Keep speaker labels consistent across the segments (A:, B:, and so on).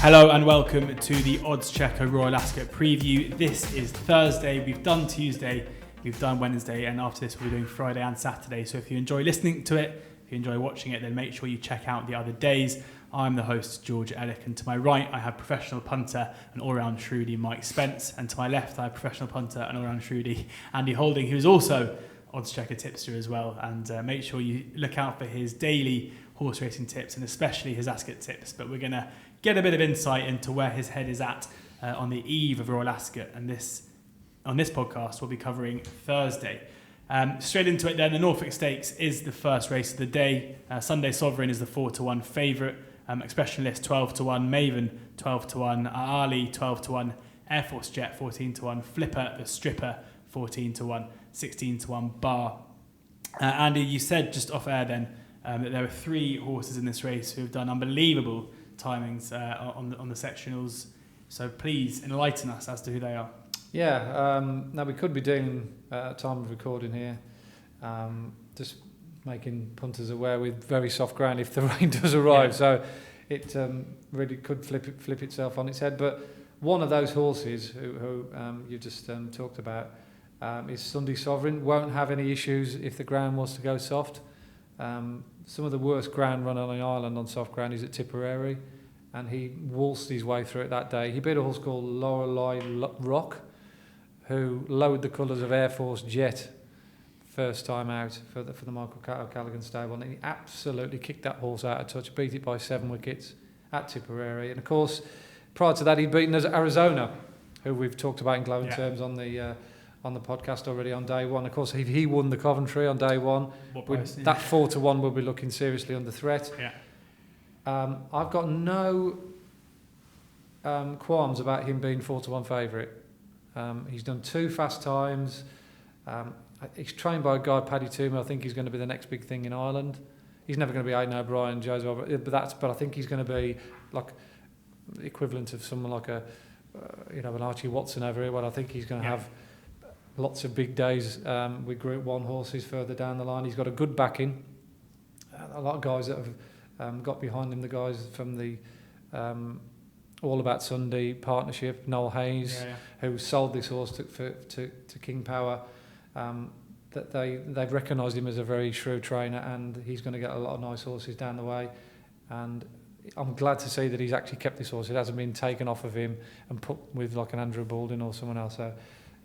A: Hello and welcome to the Oddschecker Royal Ascot preview. This is Thursday, we've done Tuesday, we've done Wednesday, and after this we'll be doing Friday and Saturday. So if you enjoy listening to it, if you enjoy watching it, then make sure you check out the other days. I'm the host, George Elek, and to my right I have professional punter and all-round shrewie Mike Spence, and to my left I have professional punter and all-round shrewie Andy Holding, who's also Oddschecker tipster as well. And make sure you look out for his daily horse racing tips and especially his Ascot tips. But we're going to get a bit of insight into where his head is at on the eve of Royal Ascot, and on this podcast we'll be covering Thursday. Straight into it then, the Norfolk Stakes is the first race of the day. Sunday Sovereign is the 4-1 favourite, Expressionless 12-1, Maven 12-1, Ali 12-1, Air Force Jet 14-1, Flipper the Stripper 14-1, 16-1 Bar. Andy, you said just off air then that there were three horses in this race who have done unbelievable timings on the sectionals, so please enlighten us as to who they are.
B: Now we could be doing time of recording here, just making punters aware with very soft ground if the rain does arrive, so it really could flip itself on its head. But one of those horses who you just talked about is Sunday Sovereign. Won't have any issues if the ground was to go soft. Some of the worst ground run on the island on soft ground is at Tipperary, and he waltzed his way through it that day. He beat a horse called Lorelei Rock, who lowered the colours of Air Force Jet first time out for the Michael Callaghan stable, and he absolutely kicked that horse out of touch, beat it by 7 wickets at Tipperary. And of course, prior to that, he'd beaten Arizona, who we've talked about in glowing terms on the podcast already on day one. Of course, he won the Coventry on day one. That 4-1 will be looking seriously under threat. I've got no qualms about him being 4-1 favourite. He's done 2 fast times. He's trained by a guy, Paddy Toomey. I think he's going to be the next big thing in Ireland. He's never going to be Aidan O'Brien, Joseph, but I think he's going to be like the equivalent of someone like an Archie Watson over here. Well, I think he's going to have lots of big days with Group 1 horses further down the line. He's got a good backing. A lot of guys that have got behind him, the guys from the All About Sunday partnership, Noel Hayes, who sold this horse to King Power, that they've recognised him as a very shrewd trainer, and he's going to get a lot of nice horses down the way. And I'm glad to see that he's actually kept this horse. It hasn't been taken off of him and put with like an Andrew Baldwin or someone else. So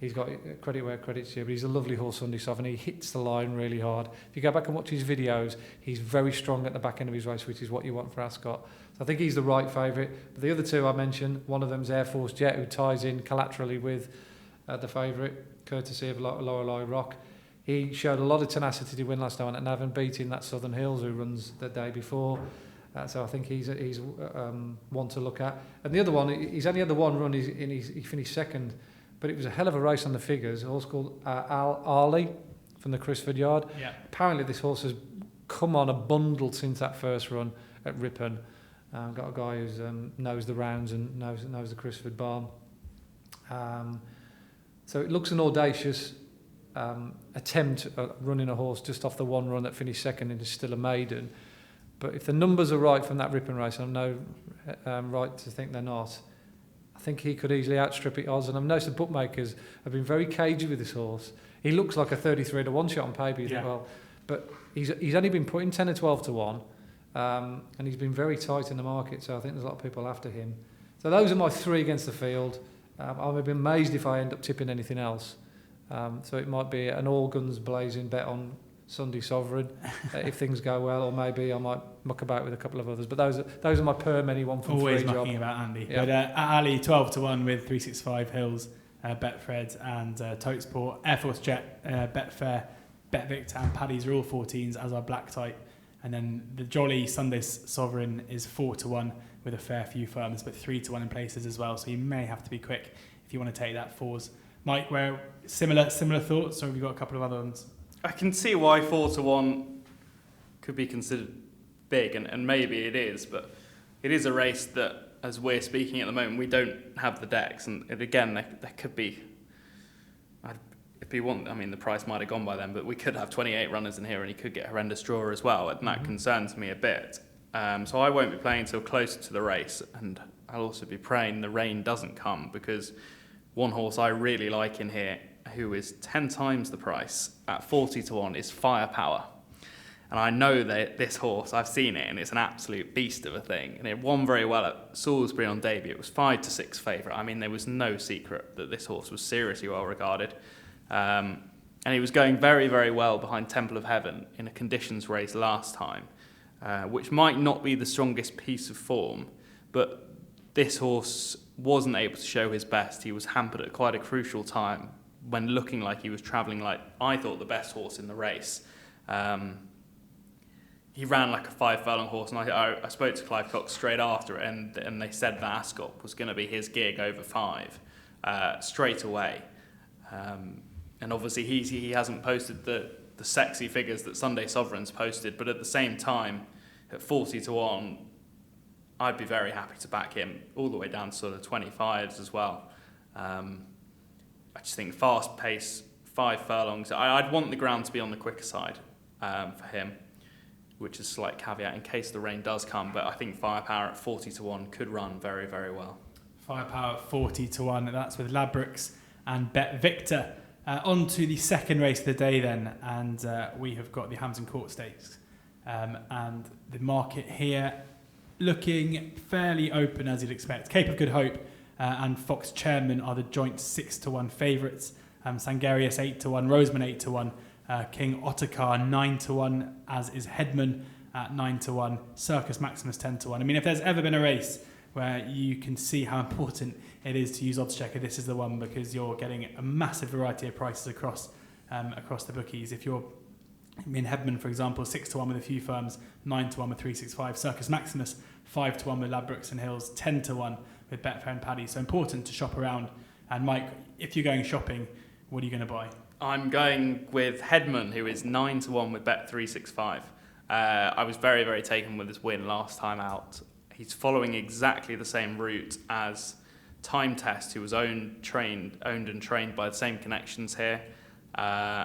B: he's got credit where credit's due, but he's a lovely horse, Sunday Sovereign. He hits the line really hard. If you go back and watch his videos, he's very strong at the back end of his race, which is what you want for Ascot. So I think he's the right favourite. But the other two I mentioned, one of them's Air Force Jet, who ties in collaterally with the favourite, courtesy of Lorelei Rock. He showed a lot of tenacity to win last time at Navan, beating that Southern Hills who runs the day before. So I think he's one to look at. And the other one, he's only had the one run. He finished second. But it was a hell of a race on the figures. A horse called Ali from the Crisford Yard. Apparently this horse has come on a bundle since that first run at Ripon. Got a guy who knows the rounds and knows the Crisford barn. So it looks an audacious attempt at running a horse just off the one run that finished second and is still a maiden. But if the numbers are right from that Ripon race, and I'm no right to think they're not, I think he could easily outstrip it odds. And I've noticed the bookmakers have been very cagey with this horse. He looks like a 33-1 shot on paper. You think, well, but he's only been putting 10 or 12-1, and he's been very tight in the market. So I think there's a lot of people after him. So those are my 3 against the field. I would be amazed if I end up tipping anything else. So it might be an all guns blazing bet on Sunday Sovereign if things go well, or maybe I might muck about with a couple of others. But those are my per many 1 from 3
A: Always
B: job.
A: mucking about, Andy. But Ali 12-1 with 365 Hills, Betfred and Totesport, Air Force Jet, Betfair, BetVictor and Paddy's are all 14s, as are Black Type. And then the Jolly Sunday Sovereign is 4-1 with a fair few firms, but 3-1 in places as well. So you may have to be quick if you want to take that 4s. Mike, where similar thoughts, or have you got a couple of other ones?
C: I can see why 4-1 could be considered big, and maybe it is, but it is a race that, as we're speaking at the moment, we don't have the decks, and again, there could be, if you want, I mean, the price might have gone by then, but we could have 28 runners in here, and he could get a horrendous draw as well, and that concerns me a bit. So I won't be playing until closer to the race, and I'll also be praying the rain doesn't come, because one horse I really like in here, who is 10 times the price at 40 to 1, is Firepower. And I know that this horse, I've seen it, and it's an absolute beast of a thing. And it won very well at Salisbury on debut. It was 5 to 6 favourite. I mean, there was no secret that this horse was seriously well regarded. And he was going very, very well behind Temple of Heaven in a conditions race last time, which might not be the strongest piece of form, but this horse wasn't able to show his best. He was hampered at quite a crucial time when looking like he was travelling like, I thought, the best horse in the race. He ran like a 5 furlong horse, and I spoke to Clive Cox straight after it, and they said that Ascot was going to be his gig over 5 straight away. And obviously he hasn't posted the sexy figures that Sunday Sovereign's posted, but at the same time, at 40 to 1, I'd be very happy to back him all the way down to sort of 25s as well. I just think fast pace, 5 furlongs. I'd want the ground to be on the quicker side for him, which is a slight caveat in case the rain does come. But I think Firepower at 40 to 1 could run very, very well.
A: Firepower at 40 to 1, that's with Ladbrokes and Bet Victor. On to the second race of the day then, and we have got the Hampton Court Stakes. And the market here looking fairly open, as you'd expect. Cape of Good Hope and Fox Chairman are the joint 6 to 1 favourites. Sangarius 8 to 1, Roseman 8 to 1, King Ottschecker 9 to 1, as is Headman at 9 to 1, Circus Maximus 10 to 1. I mean, if there's ever been a race where you can see how important it is to use Oddschecker, this is the one, because you're getting a massive variety of prices across the bookies. If you're in Headman, for example, 6 to 1 with a few firms, 9 to 1 with 365, Circus Maximus 5 to 1 with Ladbrokes and Hills, 10 to 1 with Betfair and Paddy. So important to shop around. And Mike, if you're going shopping, what are you going to buy?
C: I'm going with Headman, who is 9 to 1 with Bet365. I was very, very taken with his win last time out. He's following exactly the same route as Time Test, who was owned and trained by the same connections here.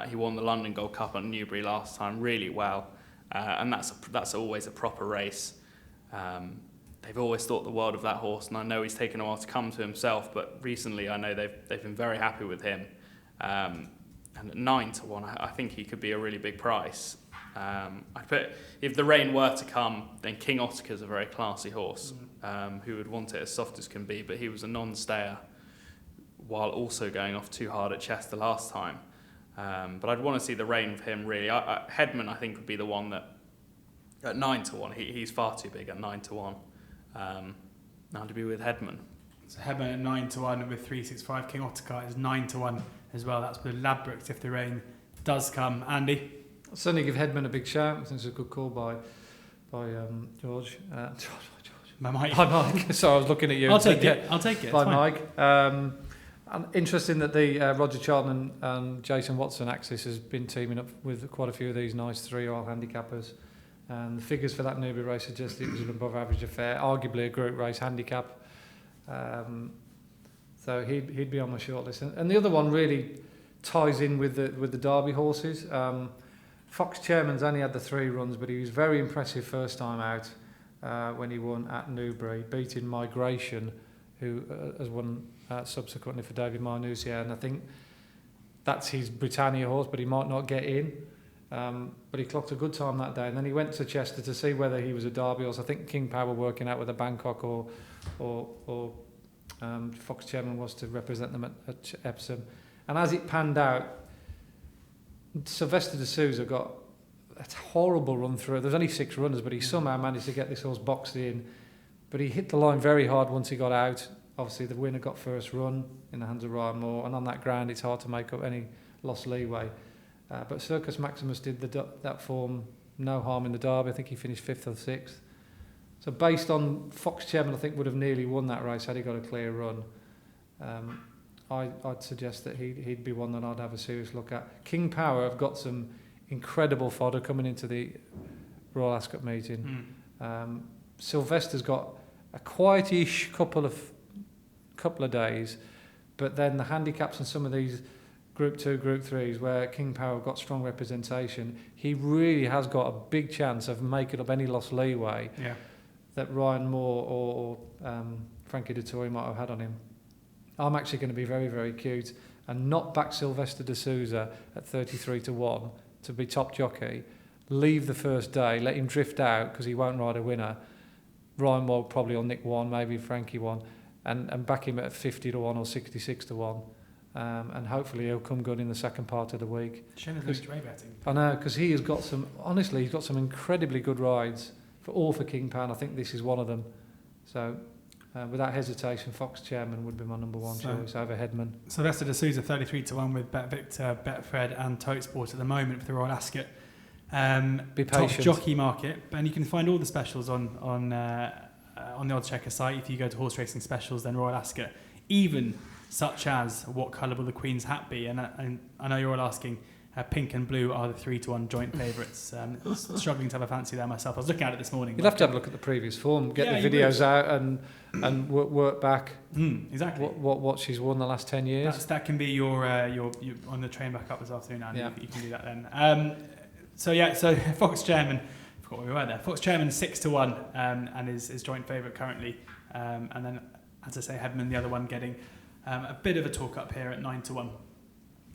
C: He won the London Gold Cup at Newbury last time really well, and that's always a proper race. They've always thought the world of that horse, and I know he's taken a while to come to himself, but recently I know they've been very happy with him. And at 9 to 1, I think he could be a really big price. If the rain were to come, then King Ottacker's a very classy horse, who would want it as soft as can be, but he was a non-stayer while also going off too hard at Chester last time. But I'd want to see the rain of him, really. Headman, I think, would be the one that, at 9 to 1, he's far too big at 9 to 1. Now to be with Headman.
A: So Headman at 9 to 1 with 365. King Ottschecker is 9 to 1 as well. That's with Ladbrokes if the rain does come. Andy?
B: I'll certainly give Headman a big shout. I think it's a good call by George.
A: By Mike.
B: By Mike. Sorry, I was looking at you.
A: I'll take it.
B: By Mike. And interesting that the Roger Charlton and Jason Watson axis has been teaming up with quite a few of these nice 3-year-old handicappers. And the figures for that Newbury race suggest it was an above average affair, arguably a group race handicap. So he'd be on my shortlist. And the other one really ties in with the Derby horses. Fox Chairman's only had the 3 runs, but he was very impressive first time out when he won at Newbury, beating Migration, who has won subsequently for David Marnousia. And I think that's his Britannia horse, but he might not get in. But he clocked a good time that day, and then he went to Chester to see whether he was a Derby horse. I think King Power working out whether Bangkok or Fox Chairman was to represent them at Epsom. And as it panned out, Sylvester de Souza got a horrible run through. There's only 6 runners, but he somehow managed to get this horse boxed in. But he hit the line very hard once he got out. Obviously, the winner got first run in the hands of Ryan Moore, and on that ground, it's hard to make up any lost leeway. But Circus Maximus did that form no harm in the Derby. I think he finished 5th or 6th. So based on Fox Chairman, I think would have nearly won that race had he got a clear run. I'd suggest that he'd be one that I'd have a serious look at. King Power have got some incredible fodder coming into the Royal Ascot meeting. Sylvester's got a quietish couple of days, but then the handicaps and some of these Group 2, Group 3s, where King Power got strong representation, he really has got a big chance of making up any lost leeway that Ryan Moore or Frankie Dettori might have had on him. I'm actually going to be very, very cute and not back Sylvester de Souza at 33 to 1 to be top jockey. Leave the first day, let him drift out because he won't ride a winner. Ryan Wald probably will nick one, maybe Frankie one, and back him at 50 to 1 or 66 to 1. And hopefully he'll come good in the second part of the week.
A: Shane has no betting.
B: I know, because he has got some, honestly, he's got some incredibly good rides for King Power. I think this is one of them. So, without hesitation, Fox Chairman would be my number one choice over Headman.
A: Sylvester de Souza 33 to 1 with Bet Victor, Betfred and Totesport at the moment for the Royal Ascot.
B: Be patient.
A: Top jockey market, and you can find all the specials on the Oddschecker site. If you go to horse racing specials, then Royal Ascot, even such as what colour will the Queen's hat be? And I know you're all asking, pink and blue are the 3 to 1 joint favourites. Struggling to have a fancy there myself. I was looking at it this morning.
B: You'll have to have a look at the previous form, get the videos out and work back.
A: Exactly.
B: What she's won the last 10 years.
A: That can be your on the train back up this afternoon, Andy.
B: Yeah.
A: You can do that then. So Fox Chairman, I forgot where we were there. Fox Chairman 6 to 1 and is joint favourite currently. And then, as I say, Headman, the other one, getting a bit of a talk up here at 9 to 1.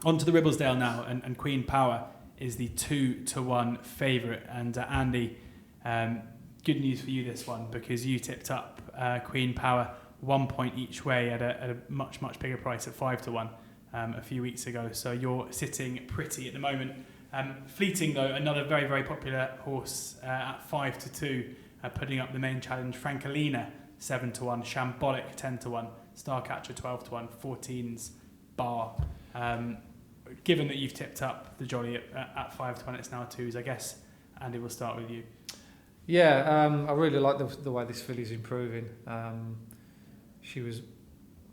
A: On to the Ribblesdale now, and Queen Power is the 2 to 1 favourite. And Andy, good news for you this one, because you tipped up Queen Power 1 point each way at a much, much bigger price at 5 to 1 a few weeks ago. So you're sitting pretty at the moment. Fleeting, though, another very, very popular horse at 5 to 2, putting up the main challenge. Francolina 7 to 1, Shambolic 10 to 1, Starcatcher 12 to 1, 14's Bar. Given that you've tipped up the Jolly at 5 to 1, it's now 2s. I guess, Andy, we'll start with you.
B: Yeah, I really like the way this filly's improving. She was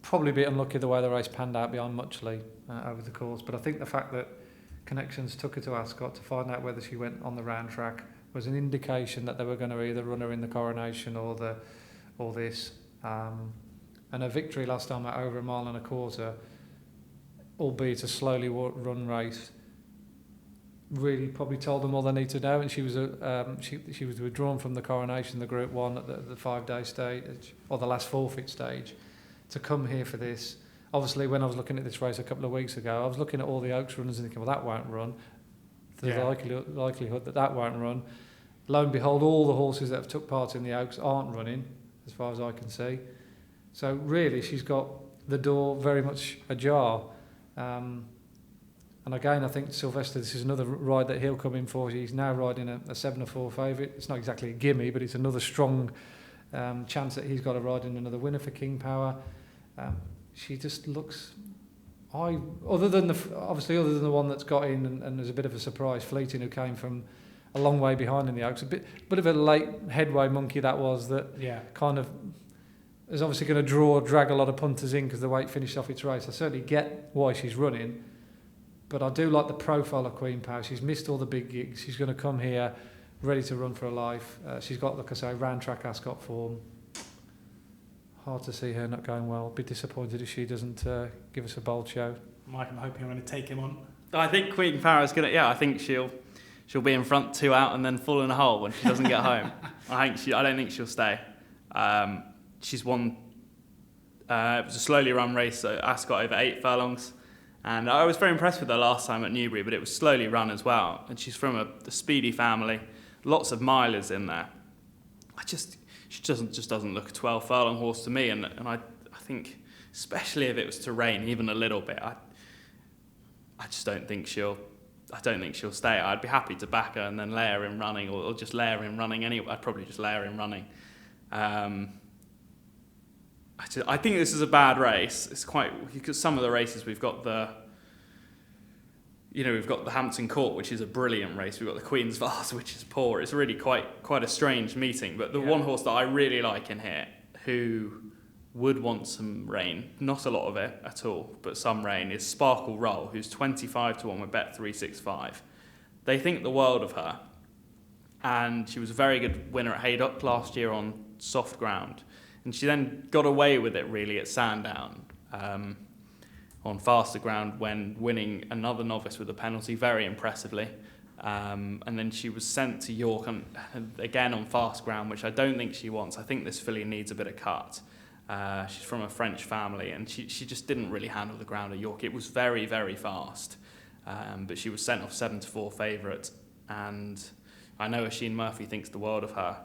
B: probably a bit unlucky the way the race panned out behind Muchley over the course, but I think the fact that Connections took her to Ascot to find out whether she went on the round track was an indication that they were going to either run her in the Coronation or this. And her victory last time at over 1.25 miles, albeit a slowly run race, really probably told them all they need to know. And she was she was withdrawn from the Coronation, the Group 1 at the 5-day stage or the last forfeit stage, to come here for this. Obviously, when I was looking at this race a couple of weeks ago, I was looking at all the Oaks runners and thinking, well, that won't run. There's a likelihood that won't run. Lo and behold, all the horses that have took part in the Oaks aren't running, as far as I can see. So really, she's got the door very much ajar. And again, I think Sylvester, this is another ride that he'll come in for. He's now riding a 7-4 favourite. It's not exactly a gimme, but it's another strong chance that he's got to ride in another winner for King Power. She just looks, other than the one that's got in, and there's a bit of a surprise, Fleeting, who came from a long way behind in the Oaks, a bit of a late headway monkey that was, kind of is obviously going to drag a lot of punters in because the way it finished off its race. I certainly get why she's running, but I do like the profile of Queen Power. She's missed all the big gigs. She's going to come here ready to run for her life. She's got, like I say, round track Ascot form. Hard to see her not going well. Be disappointed if she doesn't give us a bold show.
A: Mike, I'm hoping I'm going to take him on.
C: I think Queen Power is going to. Yeah, I think she'll be in front 2 out and then fall in a hole when she doesn't get home. I don't think she'll stay. She's won. It was a slowly run race, so Ascot over 8 furlongs, and I was very impressed with her last time at Newbury. But it was slowly run as well, and she's from a speedy family. Lots of milers in there. She just doesn't look a 12 furlong horse to me, and I think, especially if it was to rain even a little bit, I just don't think she'll stay. I'd be happy to back her and then lay her in running, or just lay her in running anyway. I'd probably just lay her in running. I think this is a bad race. It's quite, because some of the races we've got we've got the Hampton Court, which is a brilliant race. We've got the Queen's Vase, which is poor. It's really quite a strange meeting. But the one horse that I really like in here, who would want some rain, not a lot of it at all, but some rain, is Sparkle Roll, who's 25 to 1 with Bet365. They think the world of her. And she was a very good winner at Haydock last year on soft ground. And she then got away with it, really, at Sandown. On faster ground when winning another novice with a penalty very impressively. And then she was sent to York again on fast ground, which I don't think she wants. I think this filly needs a bit of cut. She's from a French family, and she just didn't really handle the ground at York. It was very, very fast, but she was sent off 7-4 favourite, and I know Oisin Murphy thinks the world of her.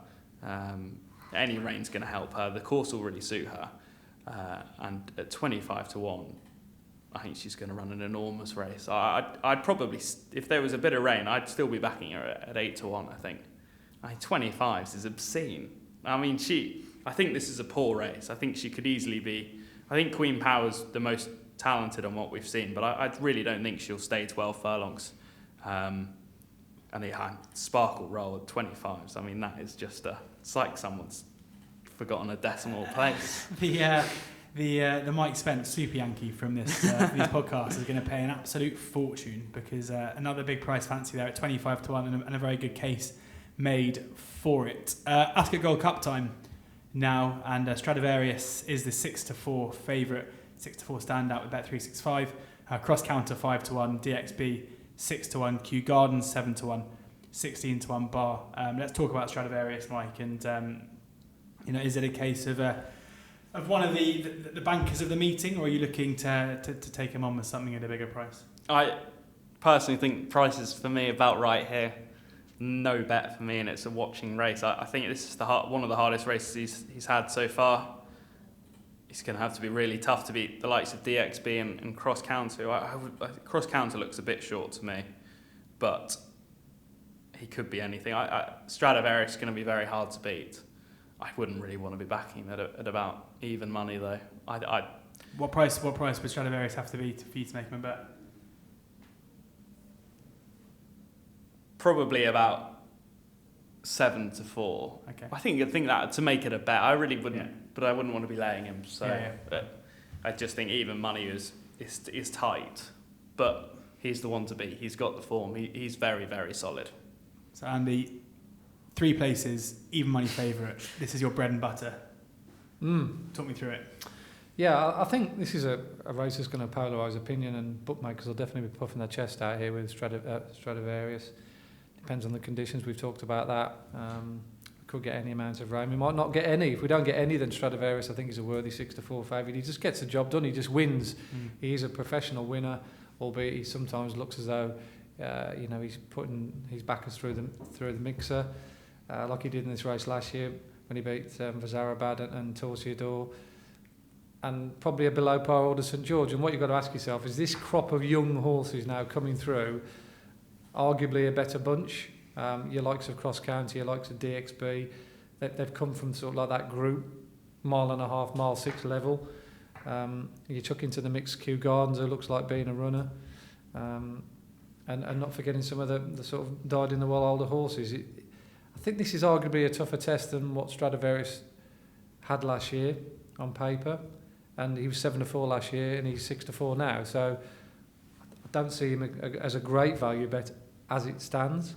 C: Any rain's going to help her. The course will really suit her, and at 25-1, I think she's going to run an enormous race. I'd probably, if there was a bit of rain, I'd still be backing her at 8-1. I think 25s is obscene. I mean, I think this is a poor race. I think she could easily be. I think Queen Power's the most talented on what we've seen, but I really don't think she'll stay 12 furlongs. And Sparkle Roll at 25s. I mean, that is just it's like someone's forgotten a decimal place.
A: The Mike Spence Super Yankee from these podcasts is going to pay an absolute fortune, because another big price fancy there at 25-1 and a very good case made for it. Ascot Gold Cup time now, and Stradivarius is the 6-4 favourite, 6-4 standout with Bet365. Cross Counter 5-1, DXB 6-1, Kew Gardens 7-1, 16-1 bar. Let's talk about Stradivarius, Mike, and is it a case of one of the bankers of the meeting, or are you looking to take him on with something at a bigger price?
C: I personally think price is for me about right here. No bet for me, and it's a watching race. I think this is one of the hardest races he's had so far. He's going to have to be really tough to beat the likes of DXB and Cross Counter. Cross Counter looks a bit short to me, but he could be anything. Stradivarius is going to be very hard to beat. I wouldn't really want to be backing him at about even money though.
A: What price would Stradivarius have to be for you to make him a bet?
C: Probably about 7-4.
A: Okay.
C: I think that to make it a bet, I really wouldn't, but I wouldn't want to be laying him. So, But I just think even money is tight. But he's the one to beat. He's got the form. He's very, very solid.
A: So Andy, 3 places, even money favourite. This is your bread and butter. Talk me through it.
B: Yeah, I think this is a race that's going to polarise opinion, and bookmakers will definitely be puffing their chest out here with Stradivarius. Depends on the conditions. We've talked about that. We could get any amount of rain. We might not get any. If we don't get any, then Stradivarius, I think, is a worthy 6-4 favourite. He just gets the job done. He just wins. He is a professional winner, albeit he sometimes looks as though he's putting his backers through the mixer, like he did in this race last year when he beat Vazarabad and Torsiador, and probably a below par order St George. And what you've got to ask yourself is, this crop of young horses now coming through, arguably a better bunch. Your likes of Cross County, your likes of DXB, they've come from sort of like that group, 1.5 miles, mile 6 level. You chuck into the mix Kew Gardens, who looks like being a runner, and not forgetting some of the sort of dyed-in-the-wool older horses. I think this is arguably a tougher test than what Stradivarius had last year on paper, and he was 7-4 last year, and he's 6-4 now. So I don't see him as a great value bet as it stands.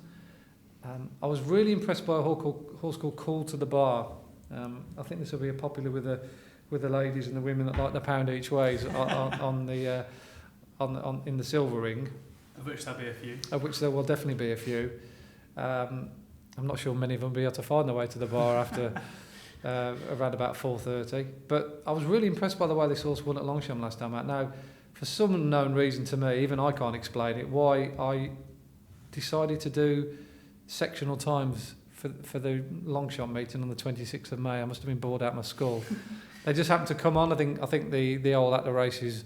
B: I was really impressed by a horse called Call to the Bar. I think this will be popular with the ladies and the women that like the pound each ways in the silver ring.
A: Of which there'll be a few.
B: Of which there will definitely be a few. I'm not sure many of them will be able to find their way to the bar after around about 4:30. But I was really impressed by the way this horse won at Longchamp last time out. Now, for some unknown reason to me, even I can't explain it, why I decided to do sectional times for the Longchamp meeting on the 26th of May. I must have been bored out my skull. They just happened to come on. I think the old At the Races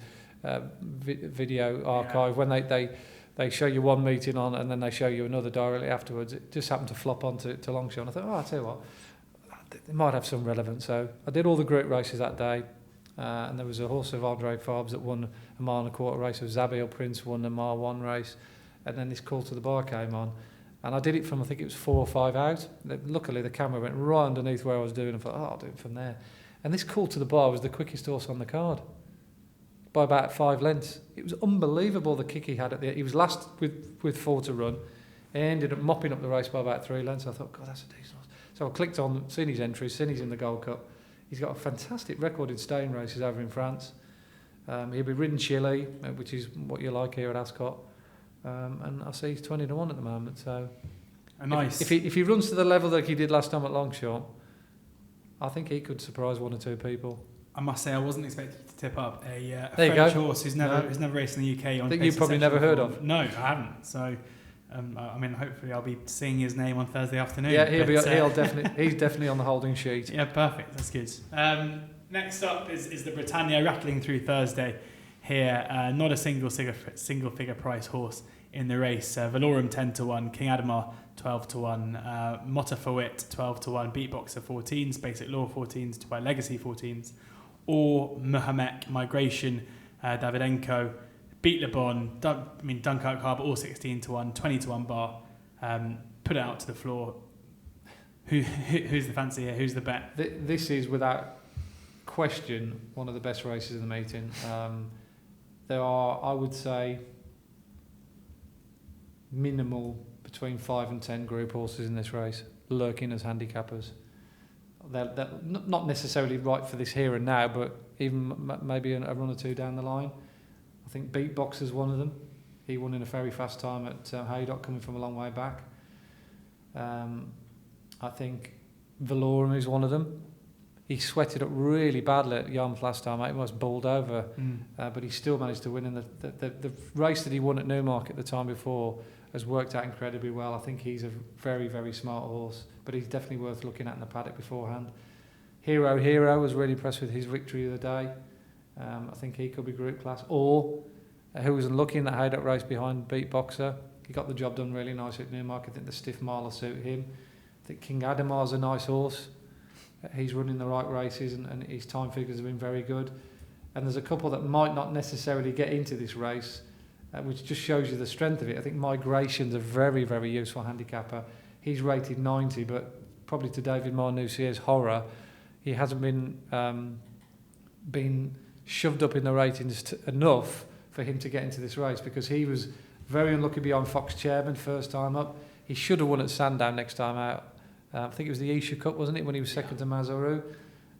B: video archive, when they show you one meeting on and then they show you another directly afterwards, it just happened to flop onto Longchamp. I thought, I'll tell you what, it might have some relevance. So I did all the group races that day, and there was a horse of Andre Farbs that won a 1.25 mile race. Of Zabiel Prince won a 1 mile race, and then this Call to the Bar came on. And I did it from, I think it was 4 or 5 out. Luckily, the camera went right underneath where I was doing. I thought, I'll do it from there. And this Call to the Bar was the quickest horse on the card by about 5 lengths. It was unbelievable the kick he had at the end. He was last with 4 to run. He ended up mopping up the race by about 3 lengths. I thought, God, that's a decent horse. So I clicked on, seen his entries, seen he's in the Gold Cup. He's got a fantastic record in staying races over in France. He'll be ridden Chile, which is what you like here at Ascot. And I see he's 20-1 at the moment. So,
A: nice.
B: If he runs to the level that he did last time at Longchamp, I think he could surprise 1 or 2 people.
A: I must say I wasn't expecting to tip up a
B: There you
A: French
B: go.
A: horse who's never raced in the UK on
B: That
A: pace
B: you've probably never heard of.
A: No, I haven't. So, I mean, hopefully I'll be seeing his name on Thursday afternoon.
B: Yeah, he's definitely on the holding sheet.
A: Yeah, perfect. That's good. Next up is the Britannia rattling through Thursday here. Not a single figure price horse in the race. Valorum 10-1, King Adamar 12-1, Motta Fawit 12-1, Beatboxer 14s, Basic Law 14s, Dubai Legacy 14s, or Mohamed Migration, Davidenko, Beat Le Bon, Dunkirk Harbour all 16-1, 20-1 bar. Put it out to the floor. Who's the fancy here? Who's the bet?
B: This is without question one of the best races in the meeting. There are, I would say, minimal between 5 and 10 group horses in this race lurking as handicappers. They're not necessarily right for this here and now, but even maybe a run or two down the line. I think Beatboxer's one of them. He won in a very fast time at Haydock, coming from a long way back. I think Valorum is one of them. He sweated up really badly at Yarmouth last time. He almost bowled over, but he still managed to win. And the race that he won at Newmarket the time before has worked out incredibly well. I think he's a very, very smart horse, but he's definitely worth looking at in the paddock beforehand. Hero was really impressed with his victory the other day. I think he could be group class. Or who was unlucky in that Haydock race behind Beatboxer. He got the job done really nice at Newmarket. I think the stiff mile will suit him. I think King Adamar's a nice horse. He's running the right races and his time figures have been very good. And there's a couple that might not necessarily get into this race, which just shows you the strength of it. I think Migration's a very, very useful handicapper. He's rated 90, but probably to David Marnousier's horror, he hasn't been shoved up in the ratings enough for him to get into this race, because he was very unlucky behind Fox Chairman first time up. He should have won at Sandown next time out. I think it was the Isha Cup, wasn't it, when he was second to Mazaru?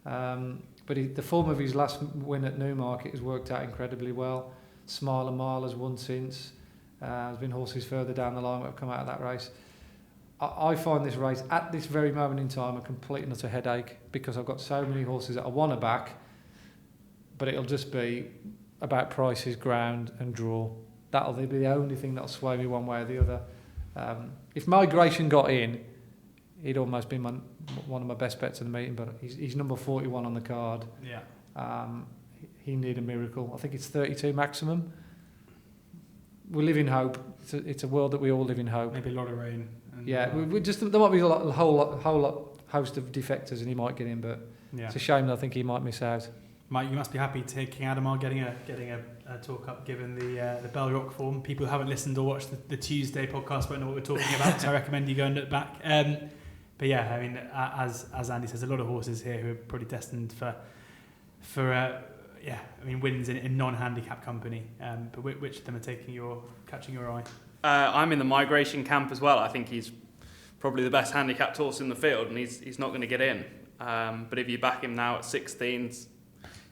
B: But the form of his last win at Newmarket has worked out incredibly well. Smile and Mile has won since. There's been horses further down the line that have come out of that race. I find this race, at this very moment in time, a complete and utter headache, because I've got so many horses that I want to back, but it'll just be about prices, ground and draw. That'll be the only thing that'll sway me one way or the other. If Migration got in, he'd almost be one of my best bets in the meeting, but he's number 41 on the card.
A: Yeah.
B: He need a miracle. I think it's 32 maximum. We live in hope. It's a world that we all live in hope.
A: Maybe a lot of rain.
B: Yeah, we just, there might be a whole host of defectors and he might get in, but it's a shame that I think he might miss out.
A: Mike, you must be happy to King Adamar getting a talk up, given the Bell Rock form. People who haven't listened or watched the Tuesday podcast won't know what we're talking about, so I recommend you go and look back. But yeah, I mean, as Andy says, a lot of horses here who are probably destined for wins in non-handicap company. But which of them are catching your eye?
C: I'm in the Migration camp as well. I think he's probably the best handicapped horse in the field, and he's not going to get in. But if you back him now at 16s,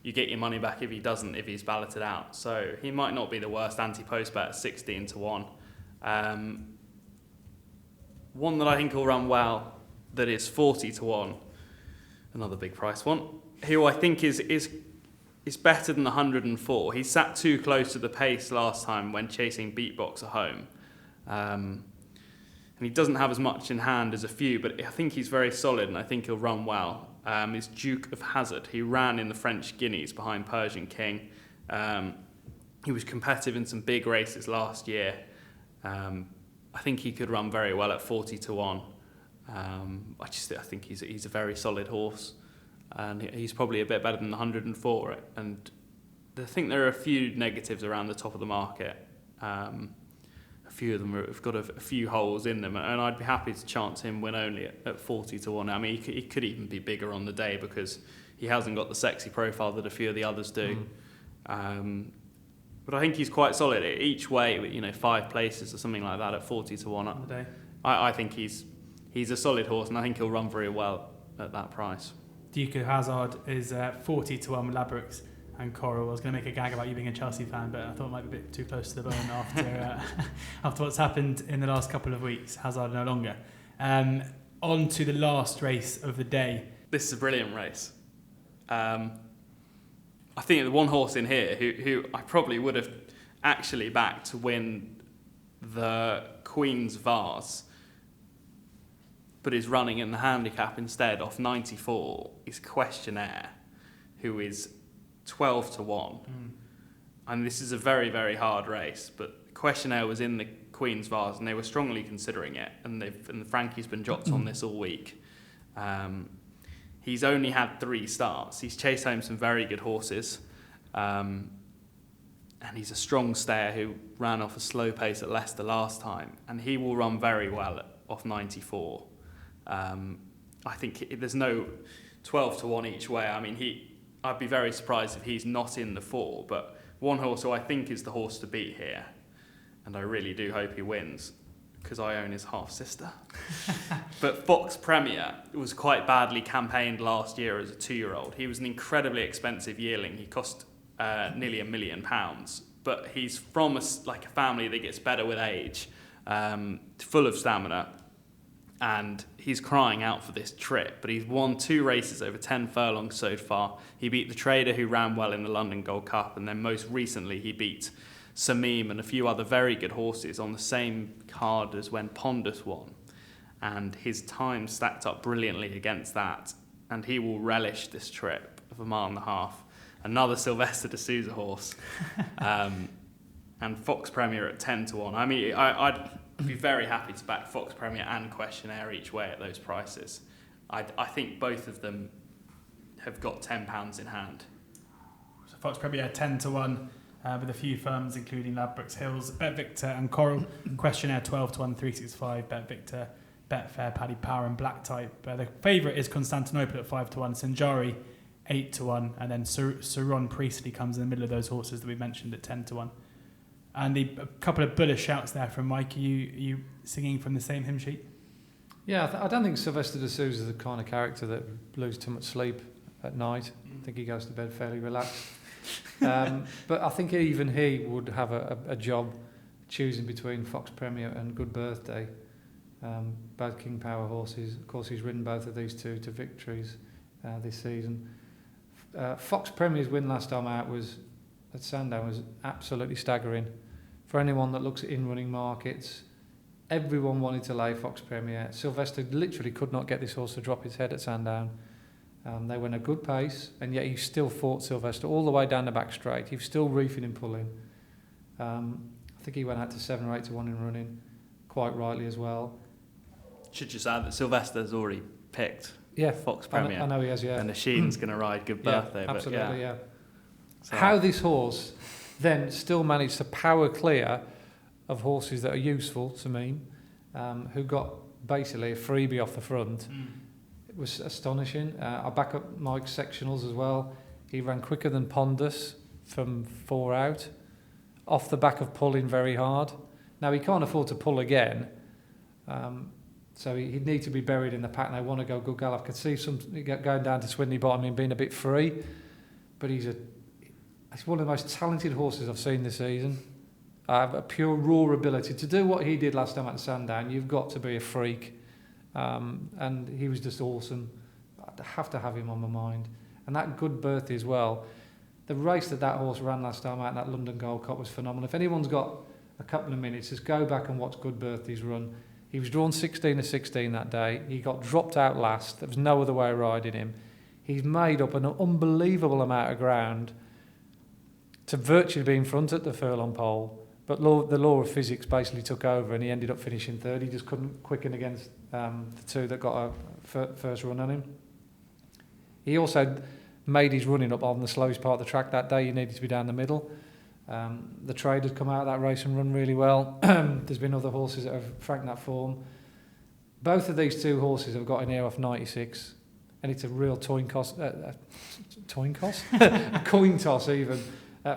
C: you get your money back if he doesn't, if he's balloted out. So he might not be the worst anti-post bet at 16-1. One that I think will run well, that is 40-1, another big price one, who I think is better than the 104. He sat too close to the pace last time when chasing Beatboxer home. And he doesn't have as much in hand as a few, but I think he's very solid and I think he'll run well. Is Duke of Hazard. He ran in the French Guineas behind Persian King. He was competitive in some big races last year. I think he could run very well at 40-1. I think he's a very solid horse, and he's probably a bit better than the 104. And I think there are a few negatives around the top of the market. A few of them have got a few holes in them, and I'd be happy to chance him win only at 40-1. I mean, he could even be bigger on the day because he hasn't got the sexy profile that a few of the others do. But I think he's quite solid each way. 5 places or something like that at 40-1 on the day. I think he's a solid horse, and I think he'll run very well at that price.
A: Duke of Hazard is 40-1 with Labrooks and Coral. I was going to make a gag about you being a Chelsea fan, but I thought it might be a bit too close to the bone after what's happened in the last couple of weeks. Hazard no longer. On to the last race of the day.
C: This is a brilliant race. I think the one horse in here who I probably would have actually backed to win the Queen's Vase, but is running in the handicap instead off 94, is Questionnaire, who is 12 to 1. And this is a very, very hard race, but Questionnaire was in the Queen's Vase and they were strongly considering it, and Frankie's been dropped on this all week. He's only had 3 starts. He's chased home some very good horses, and he's a strong stayer who ran off a slow pace at Leicester last time, and he will run very well off 94. I think there's no 12 to 1 each way. I mean, I'd be very surprised if he's not in the 4, but one horse who I think is the horse to beat here, and I really do hope he wins, because I own his half-sister. But Fox Premier was quite badly campaigned last year as a 2-year-old. He was an incredibly expensive yearling. He cost nearly £1 million, but he's from a family that gets better with age, full of stamina, and he's crying out for this trip. But he's won 2 races over 10 furlongs so far. He beat the Trader, who ran well in the London Gold Cup, and then most recently he beat Samim and a few other very good horses on the same card as when Pondus won. And his time stacked up brilliantly against that, and he will relish this trip of 1.5 miles. Another Sylvester de Sousa horse. And Fox Premier at 10 to 1. I mean, I'd be very happy to back Fox Premier and Questionnaire each way at those prices. I think both of them have got £10 in hand.
A: So Fox Premier 10 to 1, with a few firms including Ladbrokes Hills, Bet Victor and Coral. Questionnaire 12 to 1, 365, Bet Victor, Betfair, Paddy Power and Black Type. The favourite is Constantinople at 5 to 1, Sanjari 8 to 1, and then Saron Priestley comes in the middle of those horses that we mentioned at 10 to 1. And a couple of bullish shouts there from Mike. Are you singing from the same hymn sheet?
B: Yeah, I don't think Sylvester de Sousa is the kind of character that loses too much sleep at night. I think he goes to bed fairly relaxed. But I think even he would have a job choosing between Fox Premier and Good Birthday. Both King Power horses. Of course, he's ridden both of these two to victories this season. Fox Premier's win last time out at Sandown was absolutely staggering. For anyone that looks at in-running markets, everyone wanted to lay Fox Premier. Sylvester literally could not get this horse to drop his head at Sandown. They went a good pace, and yet he still fought Sylvester all the way down the back straight. He was still reefing and pulling. I think he went out to 7 or 8 to 1 in running, quite rightly as well.
C: Should just add that Sylvester's already picked Fox Premier.
B: I know he has, yeah.
C: And the Sheen's going to ride Good Birthday.
B: Yeah, absolutely, yeah.
C: So
B: how this horse then still managed to power clear of horses that are useful to me, who got basically a freebie off the front. It was astonishing. I back up Mike's sectionals as well. He ran quicker than Pondus from 4 out, off the back of pulling very hard. Now, he can't afford to pull again, so he'd need to be buried in the pack, and I want to go good gallop. I could see some going down to Swindley Bottom and being a bit free, but he's one of the most talented horses I've seen this season. I have a pure raw ability to do what he did last time at Sandown. You've got to be a freak, and he was just awesome. I have to have him on my mind. And that Good Birthday as well. The race that horse ran last time out in that London Gold Cup was phenomenal. If anyone's got a couple of minutes, just go back and watch Good Birthday's run. He was drawn 16 to 16 that day. He got dropped out last. There was no other way of riding him. He's made up an unbelievable amount of ground to virtually be in front at the furlong pole. But the law of physics basically took over, and he ended up finishing third. He just couldn't quicken against the two that got a first run on him. He also made his running up on the slowest part of the track that day. He needed to be down the middle. The Trader's come out of that race and run really well. There's been other horses that have franked that form. Both of these two horses have got in here off 96, and it's a real coin toss even.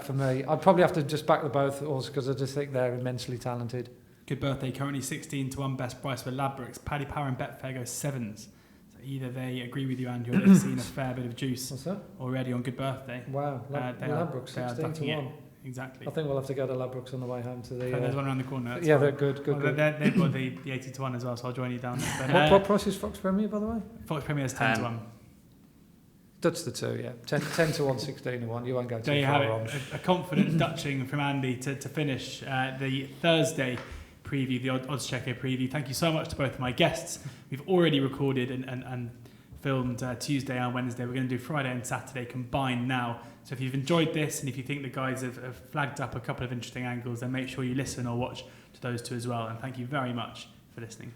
B: For me, I'd probably have to just back the both horses because I just think they're immensely talented.
A: Good Birthday currently 16 to 1 best price for Ladbrokes. Paddy Power and Betfair go 7s. So either they agree with you, Andrew, or they've seen a fair bit of juice already on Good Birthday.
B: Wow, Ladbrokes 16 to 1.
A: Exactly.
B: I think we'll have to go to Ladbrokes on the way home to the...
A: there's one around the corner.
B: Yeah, they're good.
A: They've got the 80 to 1 as well, so I'll join you down there. But,
B: what price is Fox Premier, by the way?
A: Fox Premier is 10 to 1.
B: Dutch the 2, yeah. 10 to 1, 16 to 1. You won't go too
A: there you
B: far
A: have
B: wrong.
A: it. A confident Dutching from Andy to finish the Thursday preview, the Oddschecker preview. Thank you so much to both of my guests. We've already recorded and filmed Tuesday and Wednesday. We're going to do Friday and Saturday combined now. So if you've enjoyed this and if you think the guys have flagged up a couple of interesting angles, then make sure you listen or watch to those two as well. And thank you very much for listening.